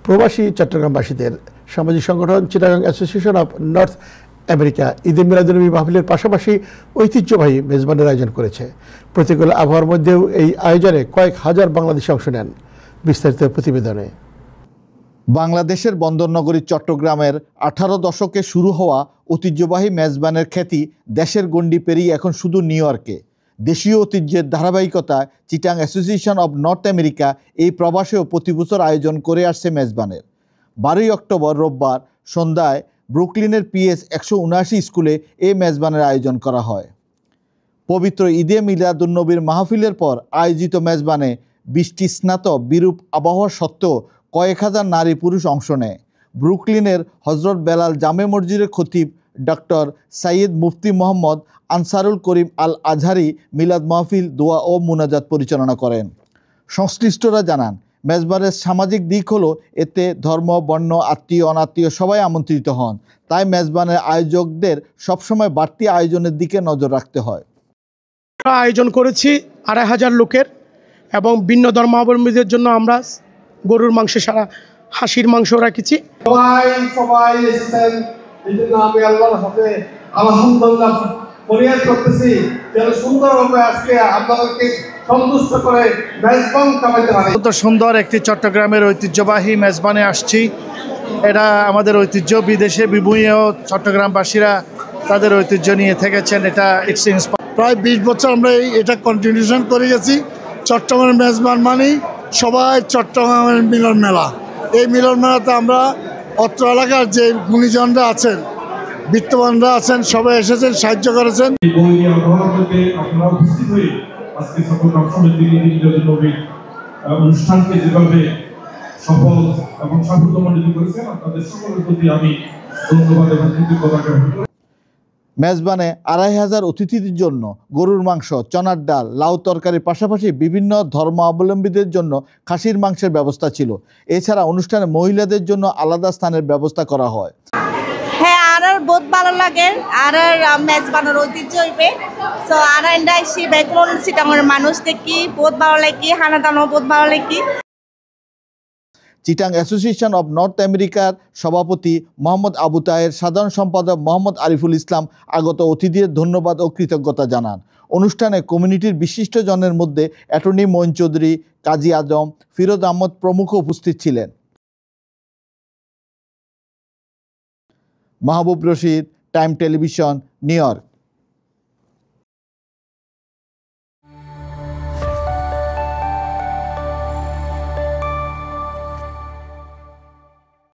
প্রবাসী চট্টগ্রামবাসীদের সামাজিক সংগঠন Chittagong association of north America ঈদে মিলাদুন্নবী মাহফিলের পাশাপাশি ঐতিহ্যবাহী মেজবানের আয়োজন করেছে। প্রতিকূল আবহাওয়ার মধ্যেও এই আয়োজনে কয়েক হাজার বাংলাদেশি অংশ নেন। বিস্তারিত প্রতিবেদনে। বাংলাদেশের বন্দরনগরী চট্টগ্রামের 18 দশকে শুরু হওয়া ঐতিহ্যবাহী মেজবানের খ্যাতি দেশের গণ্ডি পেরিয়ে এখন শুধু নিউ ইয়র্কে। দেশীয় ঐতিহ্যের ধারাবাহিকতায় Chittagong association of north America এই প্রবাসেও প্রতি বছর আয়োজন করে আসছে মেজবানের। 12 অক্টোবর রোববার সন্ধ্যায় ব্রুকলিনের পিএস 179 স্কুলে এই মেজবানের আয়োজন করা হয়। পবিত্র ঈদে মিলাদুন্নবীর মাহফিলের পর আয়োজিত মেজবানে বৃষ্টি স্নাত বিরূপ আবহাওয়া সত্ত্বেও কয়েক হাজার নারী পুরুষ অংশ নেয়। ব্রুকলিনের হজরত বেলাল জামে মসজিদের খতিব ডক্টর সাইয়েদ মুফতি মোহাম্মদ আনসারুল করিম আল আজহারি মিলাদ মাহফিল দোয়া ও মুনাজাত পরিচালনা করেন। সংশ্লিষ্টরা জানান, মেজবানের সামাজিক দিক হলো এতে ধর্ম, বর্ণ, আত্মীয় অনাত্মীয় সবাই আমন্ত্রিত হন। তাই মেজবানের আয়োজকদের সবসময় বাড়তি আয়োজনের দিকে নজর রাখতে হয়। আয়োজন করেছি 2500 লোকের এবং ভিন্ন ধর্মাবলম্বীদের জন্য আমরা গরুর মাংস সারা হাঁসির মাংস রেখেছি। সবাই এসেছেন, এই জন্য আমি আল্লাহর হাতে আলহামদুলিল্লাহ ফরিয়াদ করতেছি যেন সুন্দরভাবে আজকে আপনাদেরকে সন্তুষ্ট করে মেজবান কামাইতে পারে। অত্যন্ত সুন্দর একটি চট্টগ্রামের ঐতিহ্যবাহী মেজবানে আসছি। এটা আমাদের ঐতিহ্য, বিদেশে বিভিন্ন চট্টগ্রামবাসীরা তাদের ঐতিহ্য নিয়ে থেকেছেন। এটা প্রায় 20 বছর আমরা এটা কন্টিনিউশন করে গেছি। চট্টগ্রামের মেজবান মানেই সবাই চট্টগ্রামের মিলন মেলা। এই মিলন মেলাতে আমরা অত্র এলাকার যে গুণীজনরা আছেন, বিত্তবানরা আছেন, সবাই এসেছেন, সাহায্য করেছেন। অনুষ্ঠানকে যেভাবে সফল এবং সাফল্যমণ্ডিত করেছেন আপনাদের সকলের প্রতি আমি ধন্যবাদ এবং কৃতজ্ঞতা জ্ঞাপন করি। মেজবানে 2500 অতিথিদের জন্য গরুর মাংস, চনার ডাল, লাউ তরকারির পাশাপাশি বিভিন্ন ধর্মাবলম্বীদের জন্য খাসির মাংসের ব্যবস্থা ছিল। এছাড়া অনুষ্ঠানে মহিলাদের জন্য আলাদা স্থানের ব্যবস্থা করা হয়। হ্যাঁ, আর বহুত ভালো লাগে। আর মেজবানের ঐতিহ্য হইবে সো আর ইন্ডাইসি বেকমন চিটাঙের মানুষ দেখি বহুত ভালো লাগে, হানা দানো বহুত ভালো লাগে। চিটাং অ্যাসোসিয়েশন অব নর্থ আমেরিকার সভাপতি মোহাম্মদ আবু তাহের, সাধারণ সম্পাদক মোহাম্মদ আরিফুল ইসলাম আগত অতিথিদের ধন্যবাদ ও কৃতজ্ঞতা জানান। অনুষ্ঠানে কমিউনিটির বিশিষ্টজনের মধ্যে অ্যাটর্নি মঈন চৌধুরী, কাজী আজম, ফিরোজ আহমদ প্রমুখ উপস্থিত ছিলেন। Mahbub Rashid, Time television, New York.